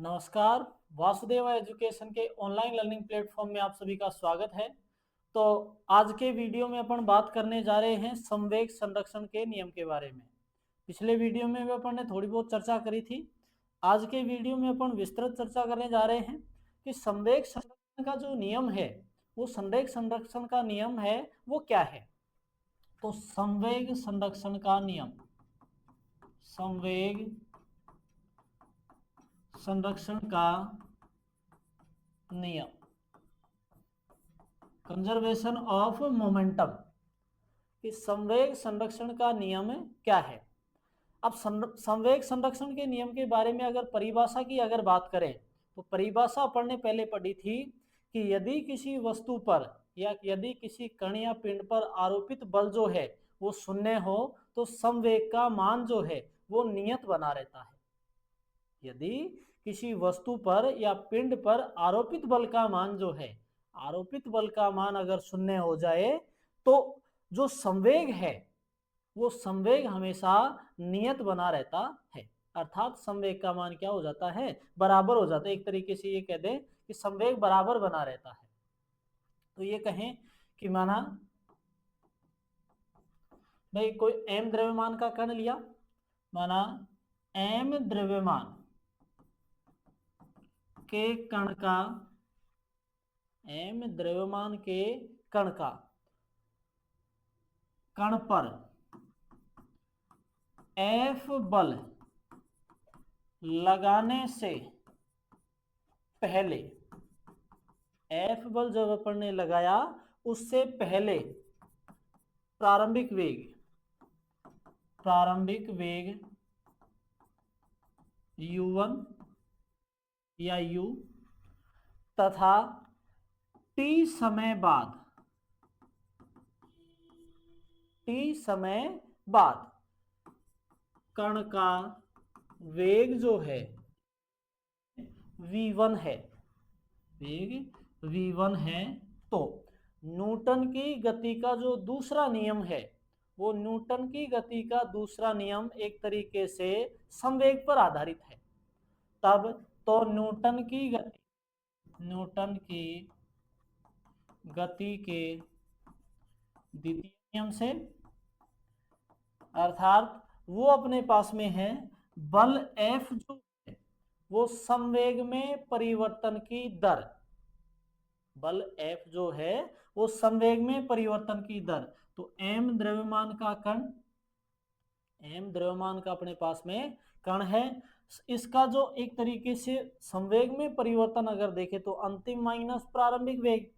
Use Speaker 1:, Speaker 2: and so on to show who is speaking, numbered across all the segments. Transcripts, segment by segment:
Speaker 1: नमस्कार। वासुदेव एजुकेशन के online learning platform में आप सभी का स्वागत है। तो आज के वीडियो में अपन बात करने जा रहे हैं संवेग संरक्षण के नियम के बारे में। पिछले वीडियो में भी अपन ने थोड़ी बहुत चर्चा करी थी। आज के वीडियो में अपन विस्तृत चर्चा करने जा रहे हैं कि संवेग संरक्षण का जो नियम है, वो संवेग संरक्षण का नियम है वो क्या है। तो संवेग संरक्षण का नियम, संवेग संरक्षण का नियम, कंजर्वेशन ऑफ मोमेंटम, कि संवेग संरक्षण का नियम क्या है। अब संवेग संरक्षण के नियम के बारे में अगर परिभाषा की अगर बात करें तो परिभाषा अपन ने पहले पढ़ी थी कि यदि किसी वस्तु पर या यदि किसी कण या पिंड पर आरोपित बल जो है वो शून्य हो तो संवेग का मान जो है वो नियत बना रहता है। यदि किसी वस्तु पर या पिंड पर आरोपित बल का मान जो है, आरोपित बल का मान अगर शून्य हो जाए तो जो संवेग है वो संवेग हमेशा नियत बना रहता है। अर्थात संवेग का मान क्या हो जाता है, बराबर हो जाता है। एक तरीके से ये कह दें कि संवेग बराबर बना रहता है। तो ये कहें कि माना भाई कोई m द्रव्यमान का कण लिया, माना m द्रव्यमान के कण का, m द्रव्यमान के कण का कण पर F बल लगाने से पहले, F बल जब अपन ने लगाया उससे पहले प्रारंभिक वेग u1 या u तथा t समय बाद कण का वेग जो है v1 है, वेग v1 है, तो न्यूटन की गति का जो दूसरा नियम है वो न्यूटन की गति का दूसरा नियम एक तरीके से संवेग पर आधारित है। तब तो न्यूटन की गति के द्वितीय नियम से, अर्थात वो अपने पास में है बल F जो है वो संवेग में परिवर्तन की दर, बल F जो है वो संवेग में परिवर्तन की दर। तो m द्रव्यमान का कण, m द्रव्यमान का अपने पास में कण है, इसका जो एक तरीके से संवेग में परिवर्तन अगर देखें तो अंतिम माइनस प्रारंभिक वेग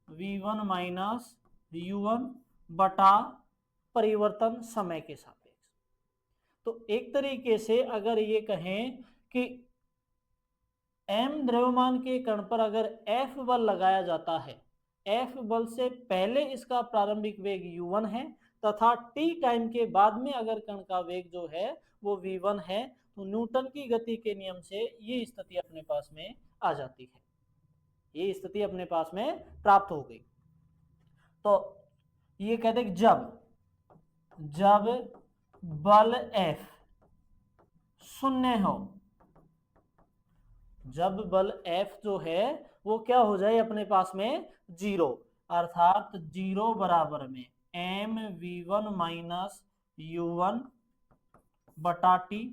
Speaker 1: v1 माइनस u1 बटा परिवर्तन समय के सापेक्ष। तो एक तरीके से अगर ये कहें कि m द्रव्यमान के कण पर अगर F बल लगाया जाता है, F बल से पहले इसका प्रारंभिक वेग u1 है तथा t टाइम के बाद में अगर कण का वेग जो है वो v1 है, तो न्यूटन की गति के नियम से ये स्थिति अपने पास में आ जाती है, ये स्थिति अपने पास में प्राप्त हो गई। तो ये कहते हैं कि जब बल F शून्य हो, जब बल F जो है वो क्या हो जाए अपने पास में जीरो, अर्थात जीरो बराबर में mv1 माइनस u1 बटा t।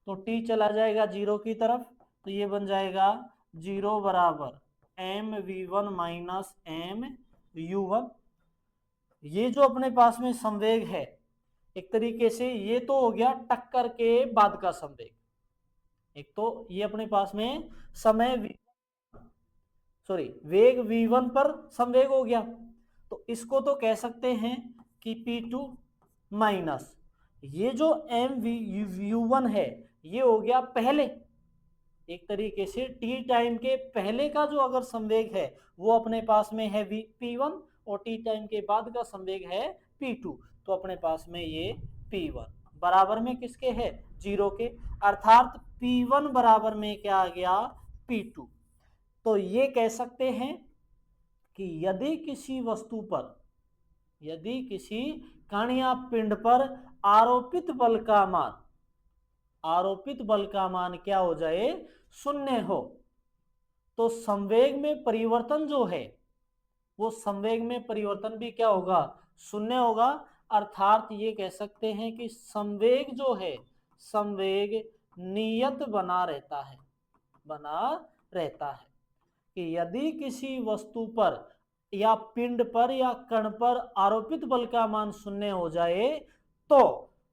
Speaker 1: तो t चला जाएगा जीरो की तरफ, तो ये बन जाएगा जीरो बराबर mv1 माइनस mu1। ये जो अपने पास में संवेग है एक तरीके से ये तो हो गया टक्कर के बाद का संवेग। एक तो ये अपने पास में समय वेग v1 पर संवेग हो गया, तो इसको तो कह सकते हैं कि p2 माइनस ये जो mvu1 है ये हो गया पहले, एक तरीके से t टाइम के पहले का जो अगर संवेग है वो अपने पास में है p1 और t टाइम के बाद का संवेग है p2, तो अपने पास में ये p1 बराबर में किसके है, जीरो के, अर्थात p1 बराबर में क्या आ गया, p2। तो ये कह सकते हैं कि यदि किसी वस्तु पर, यदि किसी कण या पिंड पर आरोपित बल का मान, आरोपित बल का मान क्या हो जाए, शून्य हो, तो संवेग में परिवर्तन जो है वो संवेग में परिवर्तन भी क्या होगा, शून्य होगा। अर्थात ये कह सकते हैं कि संवेग जो है, संवेग नियत बना रहता है, बना रहता है। कि यदि किसी वस्तु पर या पिंड पर या कण पर आरोपित बल का मान शून्य हो जाए तो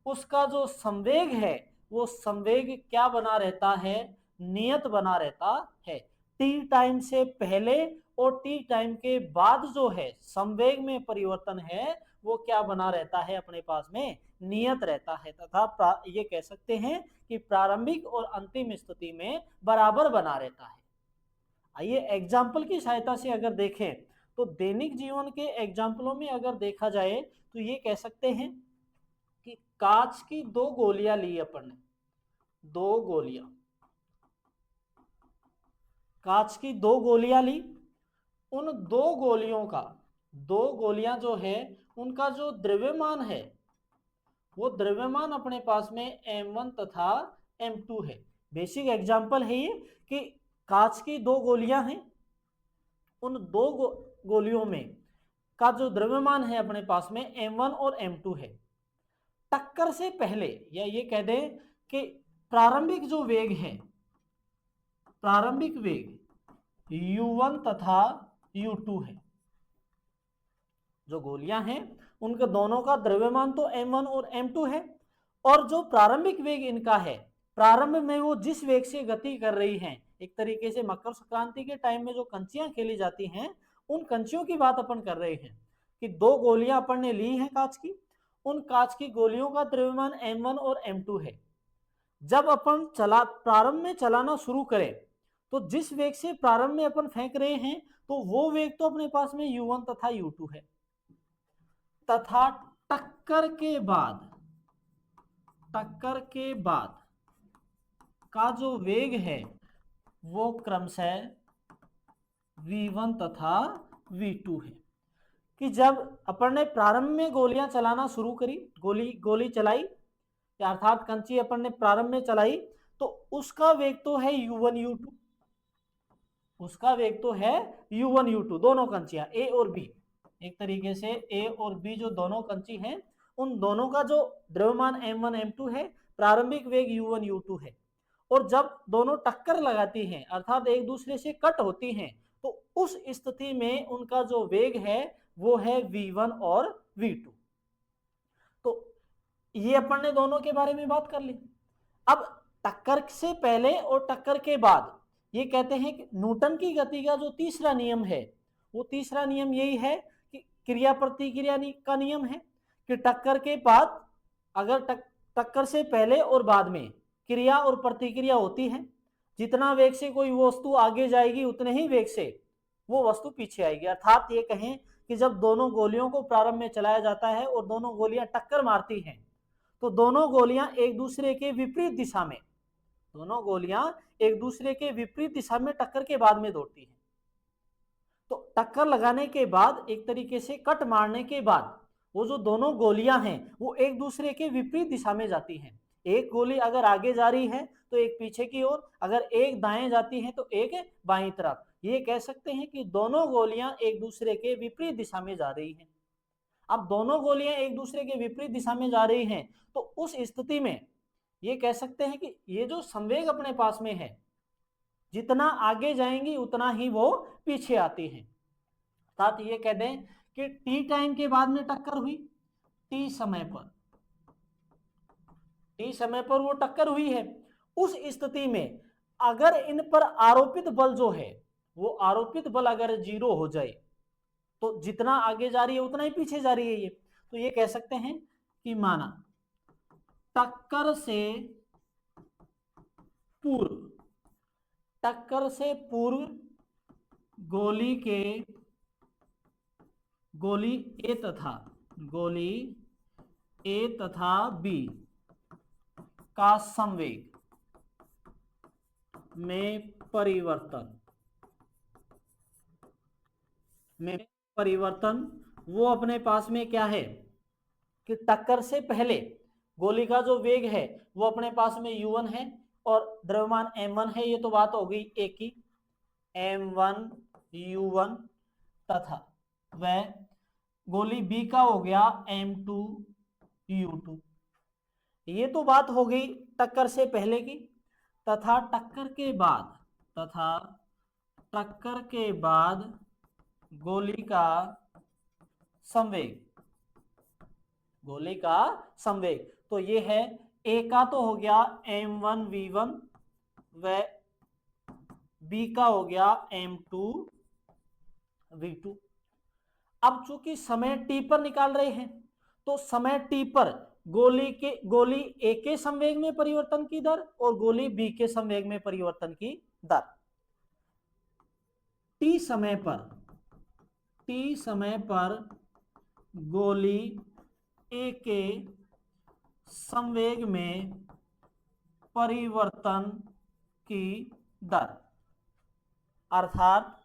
Speaker 1: उसका जो संवेग है वो संवेग क्या बना रहता है, नियत बना रहता है। टी टाइम से पहले और टी टाइम के बाद जो है संवेग में परिवर्तन है वो क्या बना रहता है, अपने पास में नियत रहता है, तथा ये कह सकते हैं कि प्रारंभिक और अंतिम स्थिति में बराबर बना रहता है। आइए एग्जाम्पल की सहायता से अगर देखें तो दैनिक जीवन के एग्जाम्पलों में अगर देखा जाए तो ये कह सकते हैं कि कांच की दो गोलियां ली अपन ने, दो गोलियां, कांच की दो गोलियां ली, उन दो गोलियों का, दो गोलियां जो है उनका जो द्रव्यमान है वो द्रव्यमान अपने पास में m1 तथा m2 है। बेसिक एग्जांपल है ये कि कांच की दो गोलियां हैं, उन दो गोलियों में का जो द्रव्यमान है अपने पास में m1 और m2 है। टक्कर से पहले या ये कह दें कि प्रारंभिक जो वेग है, प्रारंभिक वेग u1 तथा u2 है। जो गोलियां हैं उनके दोनों का द्रव्यमान तो m1 और m2 है, और जो प्रारंभिक वेग इनका है, प्रारंभ में वो जिस वेग से गति कर रही हैं, एक तरीके से मकर संक्रांति के टाइम में जो कंचियां खेली जाती हैं उन कंचियों की बात अपन कर रहे हैं कि दो गोलियां अपन ने ली हैं कांच की, उन कांच की गोलियों का द्रव्यमान m1 और m2 है। जब अपन प्रारंभ में चलाना शुरू करें तो जिस वेग से प्रारंभ में अपन फेंक रहे हैं तो वो वेग तो अपने पास में u1 तथा u2 है, तथा टक्कर के बाद, टक्कर के बाद का जो वेग है वो क्रमशः v1 तथा v2 है। कि जब अपन ने प्रारंभ में गोलियां चलाना शुरू करी, गोली चलाई, अर्थात कंची अपन ने प्रारंभ में चलाई, तो उसका वेग तो है u1 u2, उसका वेग तो है u1 u2, दोनों कंचियां a और b, एक तरीके से a और b जो दोनों कंची हैं उन दोनों का जो द्रव्यमान m1 m2 है, प्रारंभिक वेग u1 u2 है। और जब दोनों टक्कर लगाती हैं अर्थात एक दूसरे से कट होती हैं तो उस स्थिति में उनका जो वेग है वो है v1 और v2। तो ये अपन ने दोनों के बारे में बात कर ली। अब टक्कर से पहले और टक्कर के बाद ये कहते हैं कि न्यूटन की गति का जो तीसरा नियम है वो तीसरा नियम यही है कि क्रिया प्रतिक्रिया का नियम है कि टक्कर के बाद अगर टक्कर से पहले और बाद में क्रिया और प्रतिक्रिया होती है, जितना वेग से कोई वस्तु आगे जाएगी उतने ही वेग से वो वस्तु पीछे आएगी। अर्थात ये कहें कि जब दोनों गोलियों को प्रारंभ में चलाया जाता है और दोनों गोलियां टक्कर मारती हैं तो दोनों गोलियां एक दूसरे के विपरीत दिशा में, दोनों गोलियां एक दूसरे के विपरीत दिशा में टक्कर के बाद में दौड़ती हैं। तो टक्कर लगाने के बाद एक तरीके से कट मारने के बाद वो जो दोनों गोलियां हैं वो एक दूसरे के विपरीत दिशा में जाती हैं। एक गोली अगर आगे जा रही है तो एक पीछे की ओर, अगर एक दाएं जाती है तो एक बाईं तरफ। ये कह सकते हैं कि दोनों गोलियां एक दूसरे के विपरीत दिशा में जा रही हैं। अब दोनों गोलियां एक दूसरे के विपरीत दिशा में जा रही हैं तो उस स्थिति में ये कह सकते हैं कि ये जो संवेग अपने पास में है जितना आगे जाएंगी उतना ही वो पीछे आती हैं। अर्थात ये कह दें कि टी टाइम के बाद में टक्कर हुई, टी समय पर, टी समय पर वो टक्कर हुई है, उस स्थिति में अगर इन पर आरोपित बल जो है वो आरोपित बल अगर 0 हो जाए तो जितना आगे जा रही है उतना ही पीछे जा रही है ये, तो ये कह सकते हैं कि माना टक्कर से पूर्व, टक्कर से पूर्व गोली ए तथा बी का संवेग में परिवर्तन वो अपने पास में क्या है कि टक्कर से पहले गोली का जो वेग है वो अपने पास में u1 है और द्रव्यमान m1 है, ये तो बात हो गई एक ही, m1 u1, तथा वह गोली b का हो गया m2 u2। ये तो बात हो गई टक्कर से पहले की। तथा टक्कर के बाद गोली का संवेग, तो ये है ए का तो हो गया m1 v1 व बी का हो गया m2 v2। अब चूंकि समय t पर निकाल रहे हैं तो समय t पर गोली ए के संवेग में परिवर्तन की दर और गोली बी के संवेग में परिवर्तन की दर, t समय पर गोली ए के संवेग में परिवर्तन की दर, अर्थात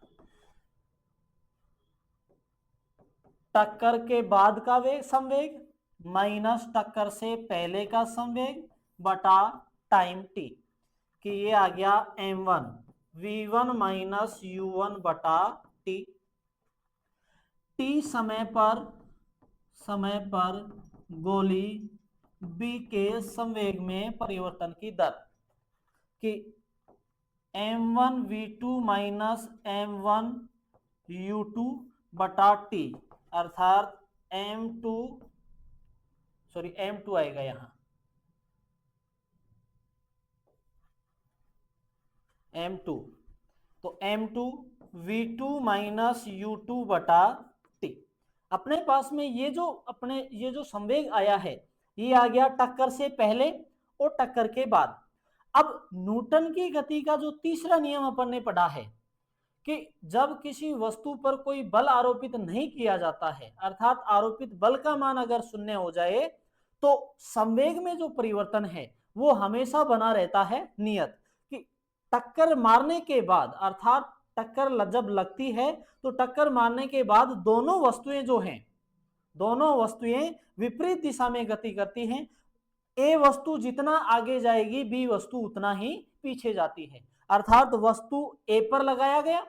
Speaker 1: टक्कर के बाद का संवेग माइनस टक्कर से पहले का संवेग बटा टाइम टी, कि ये आ गया m1 v1 माइनस u1 बटा टी। टी समय पर गोली बी के संवेग में परिवर्तन की दर, कि m1 v2 minus m1 u2 बटा टी, अर्थात m2 आएगा यहां, m2, तो m2 v2 माइनस u2 बटा टी। अपने पास में ये जो संवेग आया है ये आ गया टक्कर से पहले और टक्कर के बाद। अब न्यूटन की गति का जो तीसरा नियम अपन ने पढ़ा है कि जब किसी वस्तु पर कोई बल आरोपित नहीं किया जाता है, अर्थात आरोपित बल का मान अगर शून्य हो जाए तो संवेग में जो परिवर्तन है वो हमेशा बना रहता है नियत, कि टक्कर मारने के बाद, अर्थात टक्कर जब लगती है तो टक्कर मारने के बाद दोनों वस्तुएं विपरीत दिशा में गति करती हैं। ए वस्तु जितना आगे जाएगी बी वस्तु उतना ही पीछे जाती है, अर्थात वस्तु ए पर लगाया गया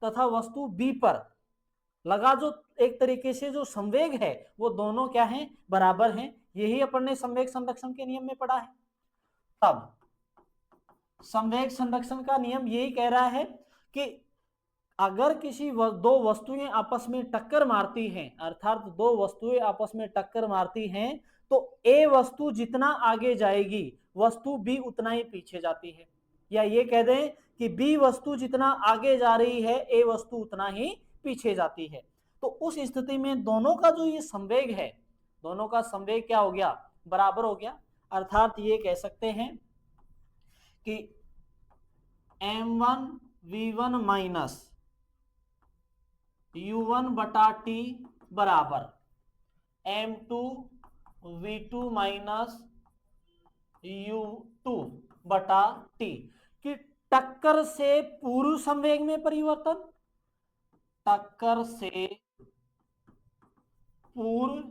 Speaker 1: तथा वस्तु बी पर लगा जो एक तरीके से जो संवेग है वो दोनों क्या हैं, बराबर हैं। यही अपन ने संवेग संरक्षण के नियम में पढ़ा है। तब संवेग संरक्षण का नियम यही कह रहा है कि अगर किसी दो वस्तुएं आपस में टक्कर मारती हैं, अर्थात दो वस्तुएं आपस में टक्कर मारती हैं, तो ए वस्तु जितना आगे जाएगी वस्तु बी उतना ही पीछे जाती है, या ये कह दें कि बी वस्तु जितना आगे जा रही है ए वस्तु उतना ही पीछे जाती है। तो उस स्थिति में दोनों का जो ये संवेग है, दोनों का संवेग क्या हो गया, बराबर हो गया। अर्थात ये कह सकते हैं कि m1 v1 माइनस u1 बटा टी बराबर m2 v2 माइनस u2 बटा टी, कि टक्कर से पूर्व संवेग में परिवर्तन, टक्कर से पूर्व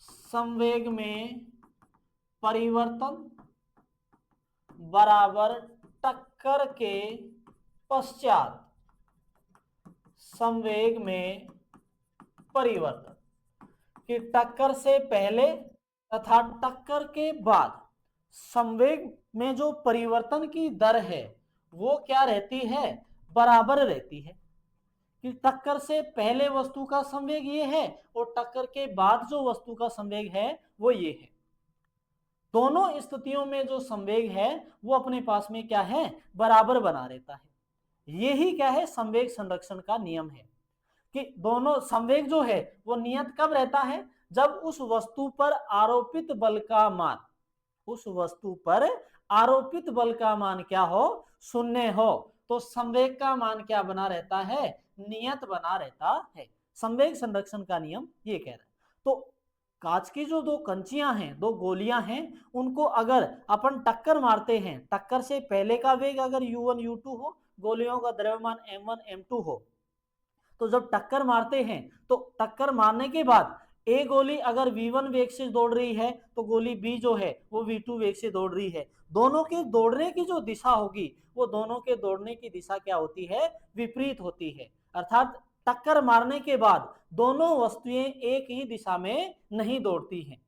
Speaker 1: संवेग में परिवर्तन बराबर टक्कर के पश्चात संवेग में परिवर्तन, कि टक्कर से पहले तथा टक्कर के बाद संवेग में जो परिवर्तन की दर है वो क्या रहती है, बराबर रहती है। कि टक्कर से पहले वस्तु का संवेग ये है और टक्कर के बाद जो वस्तु का संवेग है वो ये है। दोनों स्थितियों में जो संवेग है वो अपने पास में क्या है, बराबर बना रहता है। यही क्या है, संवेग संरक्षण का नियम है कि दोनों संवेग जो है वो नियत कब रहता है, जब उस वस्तु पर आरोपित बल का मान, उस वस्तु पर आरोपित बल का मान क्या हो, शून्य हो, तो संवेग का मान क्या बना रहता है, नियत बना रहता है। संवेग संरक्षण का नियम ये कह रहा है। तो कांच की जो दो कंचियां हैं, दो गोलियां हैं, उनको अगर अपन टक्कर मारते हैं, टक्कर से पहले का वेग अगर u1 u2 हो, गोलियों का द्रव्यमान m1 m2 हो, तो जब टक्कर मारते हैं तो टक्कर मारने के बाद ए गोली अगर v1 वेग से दौड़ रही है तो गोली बी जो है वो v2 वेग से दौड़ रही है। दोनों के दौड़ने की जो दिशा होगी वो दोनों के दौड़ने की दिशा क्या होती है, विपरीत होती है। अर्थात टक्कर मारने के बाद दोनों वस्तुएं एक ही दिशा में नहीं दौड़ती हैं,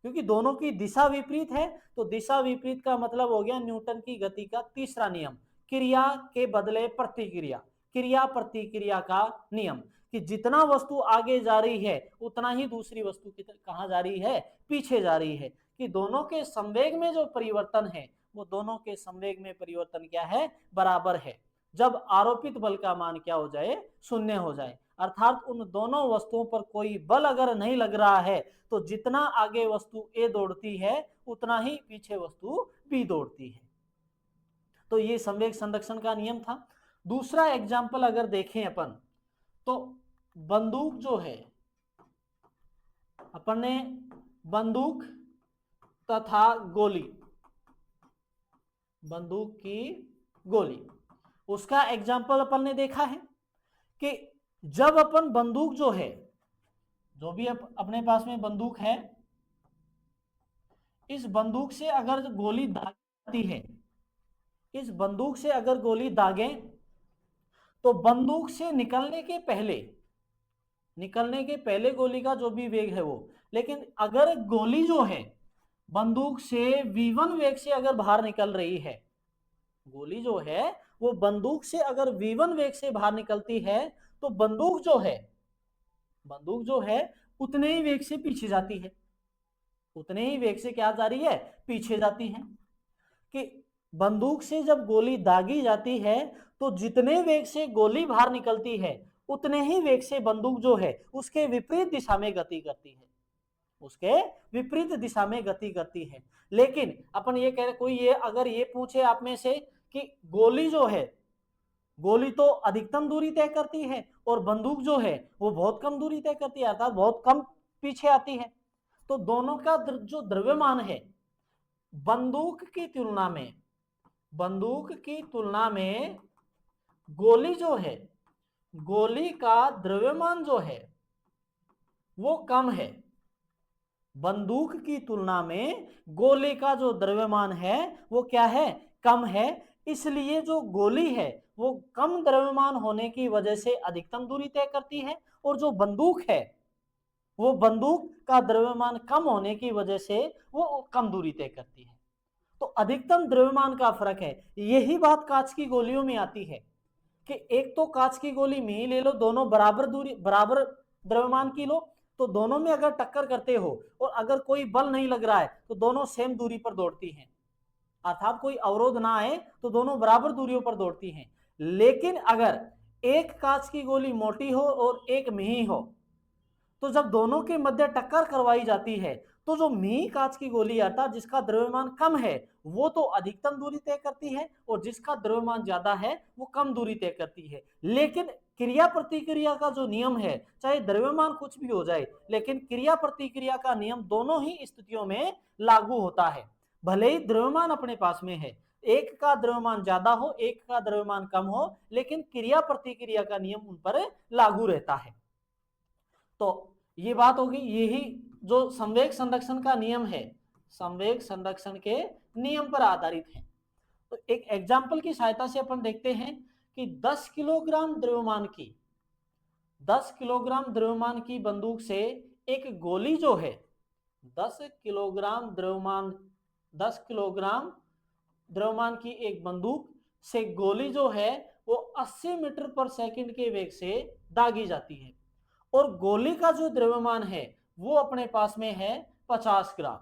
Speaker 1: क्योंकि दोनों की दिशा विपरीत है। तो दिशा विपरीत का मतलब हो गया न्यूटन की गति का तीसरा नियम, क्रिया के बदले प्रतिक्रिया, क्रिया प्रतिक्रिया का नियम, कि जितना वस्तु आगे जा रही है उतना ही दूसरी वस्तु की कहां जा रही है, पीछे जा रही है। कि दोनों के संवेग में जो परिवर्तन है वो दोनों के संवेग में परिवर्तन क्या है, बराबर है, जब आरोपित बल का मान क्या हो जाए, शून्य हो जाए। अर्थात उन दोनों वस्तुओं पर कोई बल अगर नहीं लग रहा है तो जितना आगे वस्तु ए दौड़ती है उतना ही पीछे वस्तु बी दौड़ती है। तो ये संवेग संरक्षण का नियम था। दूसरा एग्जाम्पल अगर देखें अपन, तो बंदूक जो है, अपन ने बंदूक तथा गोली, बंदूक की गोली, उसका एग्जाम्पल अपन ने देखा है कि जब अपन बंदूक जो है, जो भी अपने पास में बंदूक है, इस बंदूक से अगर गोली दागती है, इस बंदूक से अगर गोली दागे तो बंदूक से निकलने के पहले गोली का जो भी वेग है वो, लेकिन अगर गोली जो है बंदूक से v1 वेग से अगर बाहर निकल रही है, गोली जो है वो बंदूक से अगर v1 वेग से बाहर निकलती है तो बंदूक जो है उतने ही वेग से पीछे जाती है, उतने ही वेग से क्या जा रही है, पीछे जाती है। कि बंदूक से जब गोली दागी जाती है तो जितने वेग से गोली बाहर निकलती है उतने ही वेग से बंदूक जो है उसके विपरीत दिशा में गति करती है, उसके विपरीत दिशा में गति करती है। लेकिन अपन ये कह रहे, कोई ये अगर ये पूछे आप में से कि गोली जो है, गोली तो अधिकतम दूरी तय करती है और बंदूक जो है वो बहुत कम दूरी तय करती है, अर्थात बहुत कम पीछे आती है, तो दोनों का जो द्रव्यमान है बंदूक की तुलना में गोली जो है, गोली का द्रव्यमान जो है वो कम है। बंदूक की तुलना में गोली का जो द्रव्यमान है वो क्या है, कम है। इसलिए जो गोली है वो कम द्रव्यमान होने की वजह से अधिकतम दूरी तय करती है, और जो बंदूक है वो बंदूक का द्रव्यमान कम होने की वजह से वो कम दूरी तय करती है। तो अधिकतम द्रव्यमान का फर्क है। यही बात कांच की गोलियों में आती है कि एक तो कांच की गोली में ही ले लो, दोनों बराबर दूरी, बराबर द्रव्यमान की लो, तो दोनों में अगर टक्कर करते हो और अगर कोई बल नहीं लग रहा है तो दोनों सेम दूरी पर दौड़ती हैं, अर्थात कोई अवरोध ना आए तो दोनों बराबर दूरियों पर दौड़ती हैं। लेकिन अगर एक कांच की गोली मोटी हो और एक मिही हो तो जब दोनों के मध्य टक्कर करवाई जाती है तो जो मिही कांच की गोली आता है जिसका द्रव्यमान कम है वो तो अधिकतम दूरी तय करती है, और जिसका द्रव्यमान ज्यादा है वो कम दूरी तय करती है। लेकिन क्रिया प्रतिक्रिया का जो नियम है, चाहे द्रव्यमान कुछ भी हो जाए, लेकिन क्रिया प्रतिक्रिया का नियम दोनों ही स्थितियों में लागू होता है। भले ही द्रव्यमान अपने पास में है, एक का द्रव्यमान ज्यादा हो एक का द्रव्यमान कम हो, लेकिन क्रिया प्रतिक्रिया का नियम उन पर लागू रहता है। तो ये बात होगी, यही जो संवेग संरक्षण का नियम है, संवेग संरक्षण के नियम पर आधारित है। तो एक एग्जाम्पल की सहायता से अपन देखते हैं कि 10 किलोग्राम द्रव्यमान की बंदूक से एक गोली जो है 10 किलोग्राम द्रव्यमान की एक बंदूक से गोली जो है वो 80 मीटर पर सेकंड के वेग से दागी जाती है, और गोली का जो द्रव्यमान है वो अपने पास में है 50 ग्राम।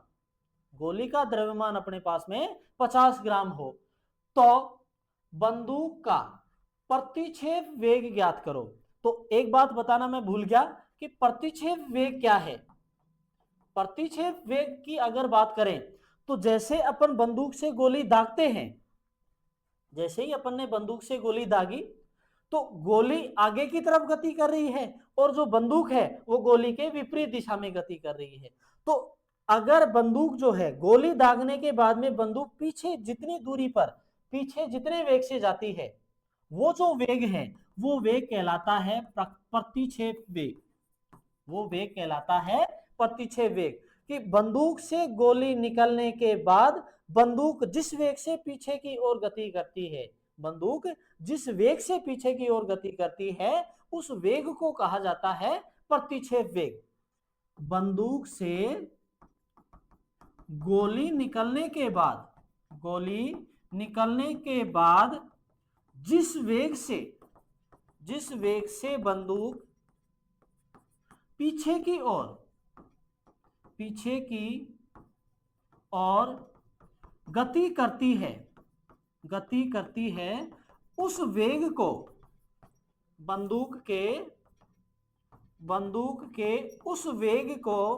Speaker 1: गोली का द्रव्यमान अपने पास में 50 ग्राम हो तो बंदूक का प्रतिक्षेप वेग ज्ञात करो। तो एक बात बताना मैं भूल गया कि प्रतिक्षेप वेग क्या है। प्रतिक्षेप वेग की अगर बात करें तो जैसे अपन बंदूक से गोली दागते हैं, जैसे ही अपन ने बंदूक से गोली दागी तो गोली आगे की तरफ गति कर रही है और जो बंदूक है वो गोली के विपरीत दिशा में गति कर रही है। तो अगर बंदूक जो है गोली दागने के बाद में बंदूक पीछे जितनी दूरी पर, पीछे जितने वेग से जाती है, वो जो वेग है वो वेग कहलाता है प्रतिक्षेप वेग, वो वेग कहलाता है प्रतिच्छेद वेग, कि बंदूक से गोली निकलने के बाद बंदूक जिस वेग से पीछे की ओर गति करती है, बंदूक जिस वेग से पीछे की ओर गति करती है उस वेग को कहा जाता है प्रतिच्छेद वेग। बंदूक से गोली निकलने के बाद जिस वेग से बंदूक पीछे की ओर गति करती है उस वेग को बंदूक के उस वेग को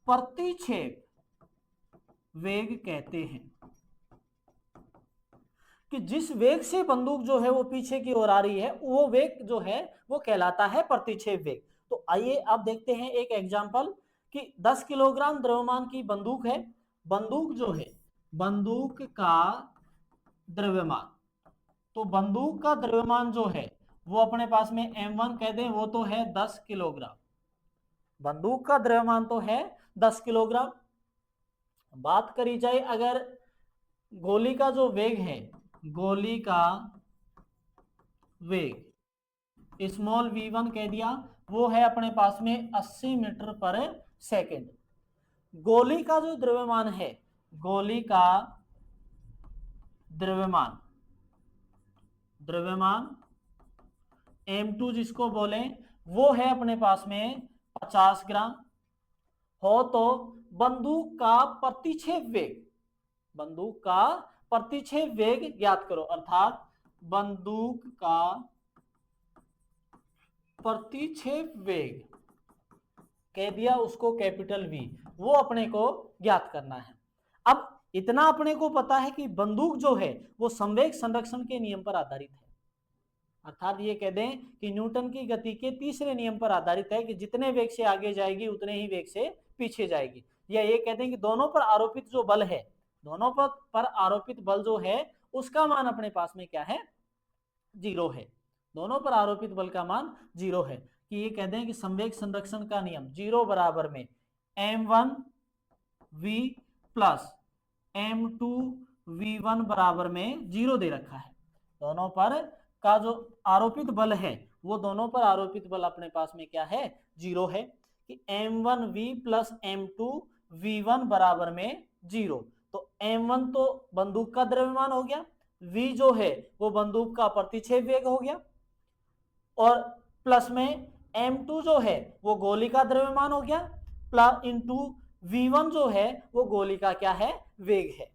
Speaker 1: प्रतिच्छेद वेग कहते हैं, कि जिस वेग से बंदूक जो है वो पीछे की ओर आ रही है वो वेग जो है वो कहलाता है प्रतिच्छेद वेग। तो आइए अब देखते हैं एक एग्जांपल कि 10 किलोग्राम द्रव्यमान की बंदूक है, बंदूक जो है बंदूक का द्रव्यमान, तो बंदूक का द्रव्यमान जो है वो अपने पास में m1 कह दें, वो तो है 10 किलोग्राम, बंदूक का द्रव्यमान तो है 10 किलोग्राम। बात करी जाए अगर गोली का जो वेग है, गोली का वेग स्मॉल v1 कह दिया, वो है अपने पास में 80 मीटर पर सेकेंड। गोली का जो द्रव्यमान है, गोली का द्रव्यमान m2 जिसको बोले वो है अपने पास में 50 ग्राम हो, तो बंदूक का प्रतिच्छेद वेग ज्ञात करो, अर्थात बंदूक का प्रतिच्छेद वेग कह दिया उसको कैपिटल V, वो अपने को ज्ञात करना है। अब इतना अपने को पता है कि बंदूक जो है वो संवेग संरक्षण के नियम पर आधारित है, अर्थात ये कह दें कि न्यूटन की गति के तीसरे नियम पर आधारित है कि जितने वेग से आगे जाएगी उतने ही वेग से पीछे जाएगी, या ये कह दें कि दोनों पर आरोपित जो बल है, दोनों पर आरोपित बल जो है उसका मान अपने पास में क्या है, 0 है, दोनों पर आरोपित बल का मान 0 है, कि ये कह दें कि संवेग संरक्षण का नियम 0 बराबर में m1v प्लस m2v1 बराबर में 0 दे रखा है। दोनों पर का जो आरोपित बल है वो दोनों पर आरोपित बल अपने पास में क्या है, 0 है, कि m1v प्लस m2v1 बराबर में 0। तो m1 तो बंदूक का द्रव्यमान हो गया, v जो है वो बंदूक का प्रतिच्छेद वेग हो गया, और प्लस में m2 जो है वो गोली का द्रव्यमान हो गया, प्लस इंटू v1 जो है वो गोली का क्या है, वेग है।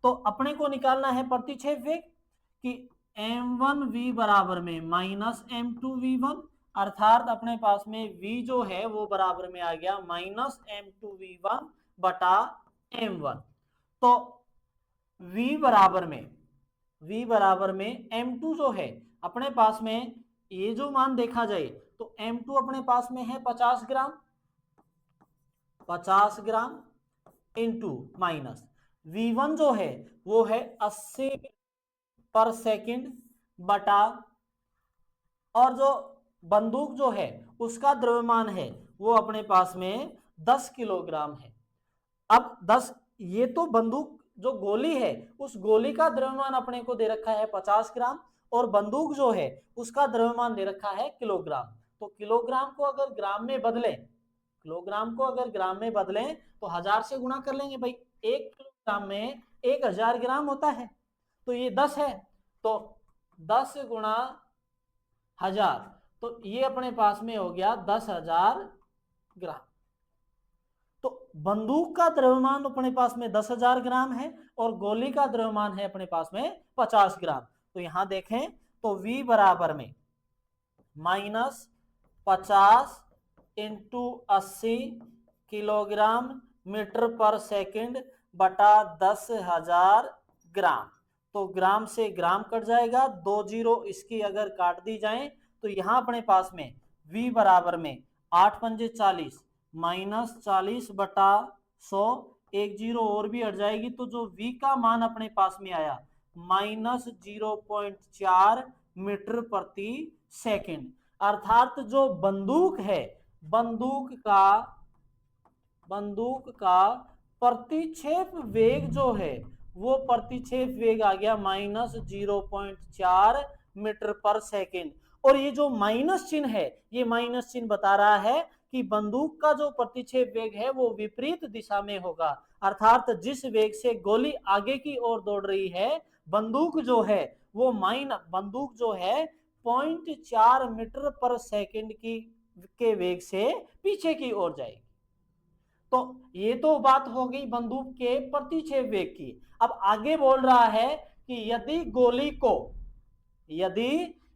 Speaker 1: तो अपने को निकालना है प्रतिच्छेद वेग, कि m1v बराबर में माइनस m2v1, अर्थात अपने पास में v जो है वो बराबर में आ गया माइनस m2v1 बटा m1। तो v बराबर में m2 जो है अपने पास में, ये जो मान देखा जाए तो m2 अपने पास में है 50 ग्राम इंटू माइनस v1 जो है वो है 80 पर सेकंड बटा, और जो बंदूक जो है उसका द्रव्यमान है वो अपने पास में 10 किलोग्राम है। अब 10, ये तो बंदूक जो गोली है उस गोली का द्रव्यमान अपने को दे रखा है 50 ग्राम, और बंदूक जो है उसका द्रव्यमान दे रखा है किलोग्राम। तो किलोग्राम को अगर ग्राम में बदलें तो 1000 से गुणा कर लेंगे भाई, 1 किलोग्राम में 1000 ग्राम होता है, तो ये 10 है, तो 10 गुणा 1000, तो ये अपने पास में हो गया 10,000 ग्राम। तो बंदूक का द्रव्यमान अपने पास में 10,000 ग्राम है और गोली का द्रव्यमान है अपने पास में 50 ग्राम। तो यहां देखें तो V बराबर में माइनस 50 इंटू 80 किलोग्राम मीटर पर सेकंड बटा 10,000 ग्राम। तो ग्राम से ग्राम कट जाएगा, 2 जीरो इसकी अगर काट दी जाए तो यहां अपने पास में V बराबर में 8 पंजे 40 माइनस 40 बटा 100, 1 जीरो और भी हट जाएगी, तो जो V का मान अपने पास में आया माइनस 0.4 मीटर प्रति सेकंड। अर्थात जो बंदूक है बंदूक का प्रतिक्षेप वेग जो है वो प्रतिक्षेप वेग आ गया -0.4 मीटर पर सेकेंड। और ये जो माइनस चिन्ह है, ये माइनस चिन्ह बता रहा है कि बंदूक का जो प्रतिक्षेप वेग है वो विपरीत दिशा में होगा। अर्थात जिस वेग से गोली आगे की ओर दौड़ रही है, बंदूक जो है 0.4 मीटर पर सेकेंड के वेग से पीछे की ओर जाएगी। तो ये तो बात हो गई बंदूक के प्रतिक्षेप वेग की। अब आगे बोल रहा है कि यदि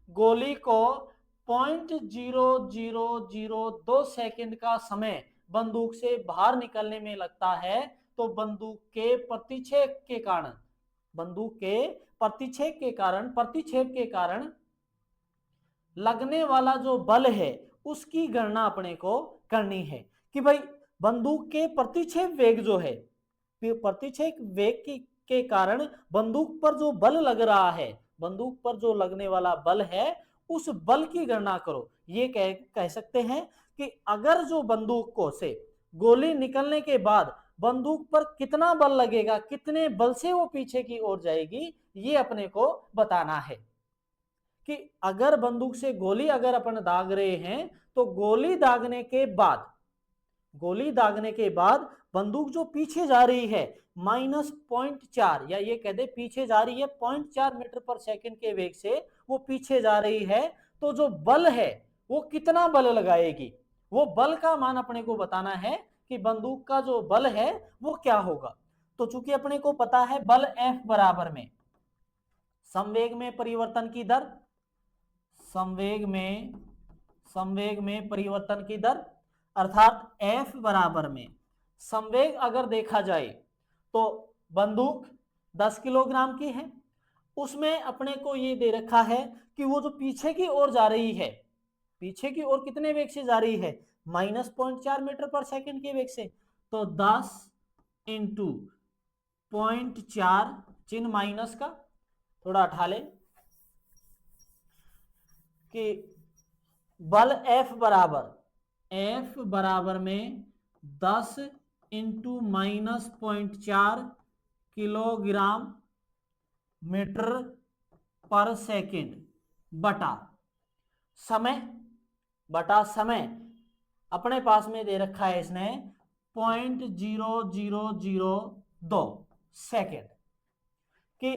Speaker 1: गोली को 0.0002 सेकेंड का समय बंदूक से बाहर निकलने में लगता है, तो बंदूक के प्रतिक्षेप के कारण लगने वाला जो बल है उसकी गणना अपने को करनी है कि भाई बंदूक के प्रतिक्षेप वेग जो है, प्रतिक्षेप वेग के कारण बंदूक पर जो बल लग रहा है, बंदूक पर जो लगने वाला बल है उस बल की गणना करो। ये कह सकते हैं कि अगर जो बंदूक को से गोली निकलने के बाद बंदूक पर कितना बल लगेगा, कितने बल से वो पीछे की ओर जाएगी, ये अपने को बताना है। कि अगर बंदूक से गोली अगर अपन दाग रहे हैं तो गोली दागने के बाद बंदूक जो पीछे जा रही है -0.4 या ये कह दे पीछे जा रही है 0.4 मीटर पर सेकंड के वेग से वो पीछे जा रही है, तो जो बल है वो कितना बल लगाएगी, वो बल का मान अपने को बताना है कि बंदूक का जो बल है वो क्या होगा। तो चूंकि अपने को पता है बल F बराबर में संवेग में परिवर्तन की दर, संवेग में परिवर्तन की दर, अर्थात F बराबर में संवेग अगर देखा जाए तो बंदूक 10 किलोग्राम की है, उसमें अपने को ये दे रखा है कि वो जो पीछे की ओर जा रही है, पीछे की ओर कितने वेग से जा रही है, -0.4 मीटर पर सेकंड के वेग से। तो 10 इंटू 0.4, चिन्ह माइनस का थोड़ा हटा ले, कि बल F बराबर में 10 इंटू -0.4 किलोग्राम मीटर पर सेकेंड बटा समय अपने पास में दे रखा है इसने 0.0002 सेकेंड कि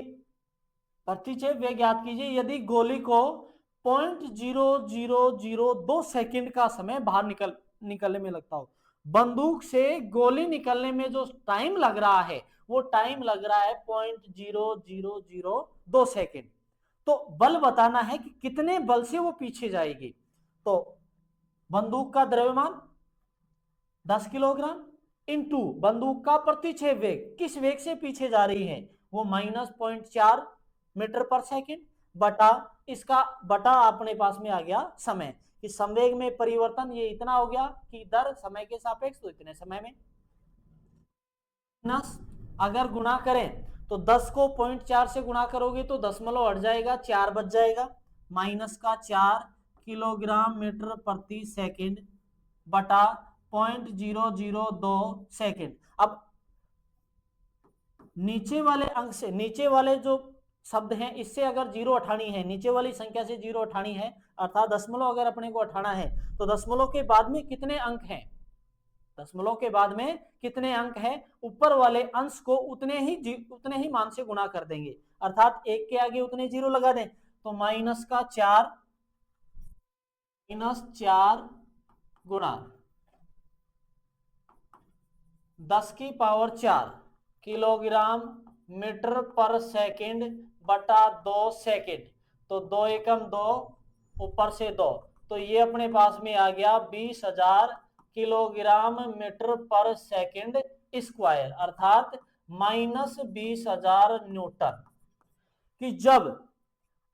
Speaker 1: प्रतिक्षेप वेग ज्ञात कीजिए यदि गोली को 0.0002 सेकेंड का समय बाहर निकलने में लगता हो। बंदूक से गोली निकलने में जो टाइम लग रहा है वो टाइम लग रहा है 0.0002 सेकेंड। तो बल बताना है कि कितने बल से वो पीछे जाएगी। तो बंदूक का द्रव्यमान 10 किलोग्राम इंटू बंदूक का प्रतिक्षेप वेग, किस वेग से पीछे जा रही है वो -0.4 मीटर पर सेकेंड बटा इसका बटा अपने पास में आ गया समय, कि संवेग में परिवर्तन ये इतना हो गया कि दर समय के सापेक्ष तो इतने समय में, अगर गुणा करें तो 10 को 0.4 से गुणा करोगे तो दशमलव हट जाएगा, 4 बच जाएगा, -4 किलोग्राम मीटर प्रति सेकेंड बटा 0.002 सेकेंड। अब नीचे वाले अंक से, नीचे वाले जो शब्द हैं इससे अगर जीरो हटानी है, नीचे वाली संख्या से जीरो हटानी है, अर्थात दशमलव अगर अपने को हटाना है तो दशमलव के बाद में कितने अंक हैं, दशमलव के बाद में कितने अंक हैं, ऊपर वाले अंश को उतने ही मान से गुणा कर देंगे, अर्थात एक के आगे उतने जीरो लगा दें। तो -4 गुणा 10 की पावर 4 किलोग्राम मीटर पर सेकेंड बटा 2 सेकेंड, तो 2 एकम 2 ऊपर से 2, तो ये अपने पास में आ गया 20,000 किलोग्राम मीटर पर सेकेंड स्क्वायर, अर्थात -20,000 न्यूटन। कि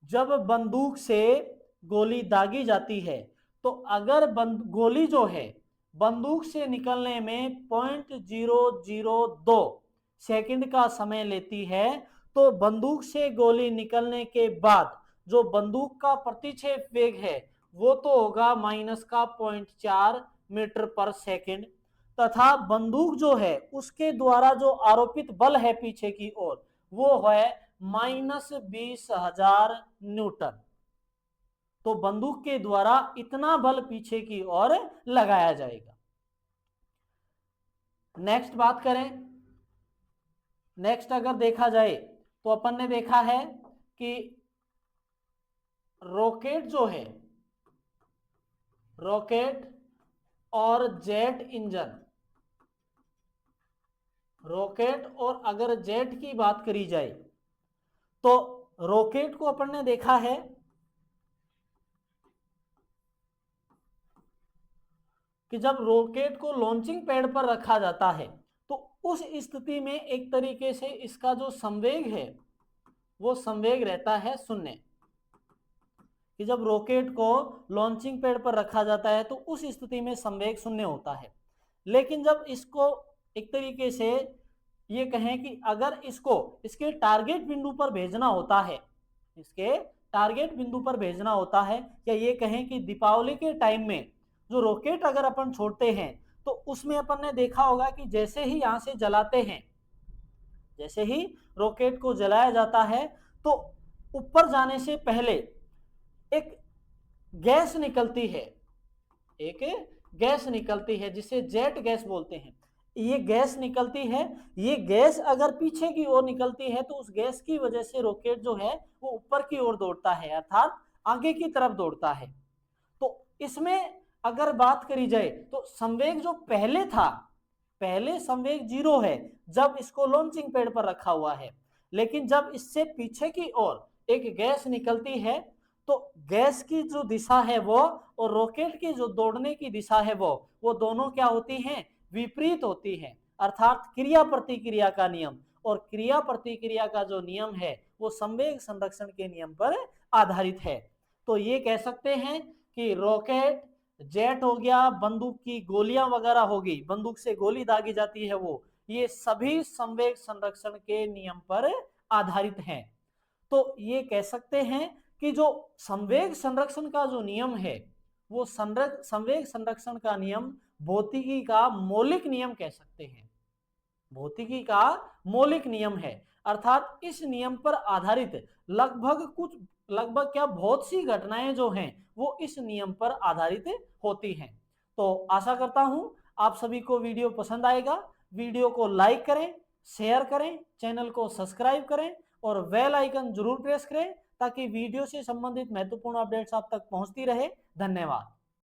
Speaker 1: जब बंदूक से गोली दागी जाती है तो अगर गोली जो है बंदूक से निकलने में 0.002 सेकंड का समय लेती है, तो बंदूक से गोली निकलने के बाद जो बंदूक का प्रतिक्षेप वेग है वो तो होगा -0.4 मीटर पर सेकंड तथा बंदूक जो है उसके द्वारा जो आरोपित बल है पीछे की ओर वो है -20,000 न्यूटन। तो बंदूक के द्वारा इतना बल पीछे की ओर लगाया जाएगा। नेक्स्ट बात करें, नेक्स्ट अगर देखा जाए तो अपन ने देखा है कि रॉकेट जो है, रॉकेट और जेट इंजन, रॉकेट और अगर जेट की बात करी जाए तो रॉकेट को अपन ने देखा है कि जब रॉकेट को लॉन्चिंग पैड पर रखा जाता है तो उस स्थिति में एक तरीके से इसका जो संवेग है वो संवेग रहता है शून्य। कि जब रॉकेट को लॉन्चिंग पैड पर रखा जाता है तो उस स्थिति में संवेग शून्य होता है। लेकिन जब इसको एक तरीके से ये कहें कि अगर इसको इसके टारगेट बिंदु पर भेजना होता है, इसके टारगेट बिंदु पर भेजना होता है, या ये कहें कि दीपावली के टाइम में जो रॉकेट अगर अपन छोड़ते हैं तो उसमें अपन ने देखा होगा कि जैसे ही यहां से जलाते हैं, जैसे ही रॉकेट को जलाया जाता है तो ऊपर जाने से पहले एक गैस निकलती है, एक गैस निकलती है जिसे जेट गैस बोलते हैं। ये गैस निकलती है, ये गैस अगर पीछे की ओर निकलती है तो उस गैस की वजह से रॉकेट जो है वो ऊपर की ओर दौड़ता है, अर्थात आगे की तरफ दौड़ता है। तो इसमें अगर बात करी जाए तो संवेग जो पहले था, पहले संवेग 0 है जब इसको लॉन्चिंग पैड पर रखा हुआ है, लेकिन जब इससे पीछे की ओर एक गैस निकलती है तो गैस की जो दिशा है वो और रॉकेट की जो दौड़ने की दिशा है वो दोनों क्या होती हैं, विपरीत होती हैं, अर्थात क्रिया प्रतिक्रिया का नियम। और क्रिया प्रतिक्रिया का जो नियम है वो संवेग संरक्षण के नियम पर आधारित है। तो ये कह सकते हैं कि रॉकेट, जेट हो गया, बंदूक की गोलियां वगैरह होगी, बंदूक से गोली दागी जाती है वो, ये सभी संवेग संरक्षण के नियम पर आधारित हैं। तो ये कह सकते हैं कि जो संवेग संरक्षण का जो नियम है वो संवेग संरक्षण का नियम भौतिकी का मौलिक नियम कह सकते हैं, भौतिकी का मौलिक नियम है। अर्थात इस नियम पर आधारित लगभग क्या बहुत सी घटनाएं जो हैं वो इस नियम पर आधारित होती हैं। तो आशा करता हूं आप सभी को वीडियो पसंद आएगा। वीडियो को लाइक करें, शेयर करें, चैनल को सब्सक्राइब करें और बेल आइकन जरूर प्रेस करें ताकि वीडियो से संबंधित महत्वपूर्ण अपडेट्स आप तक पहुंचती रहे। धन्यवाद।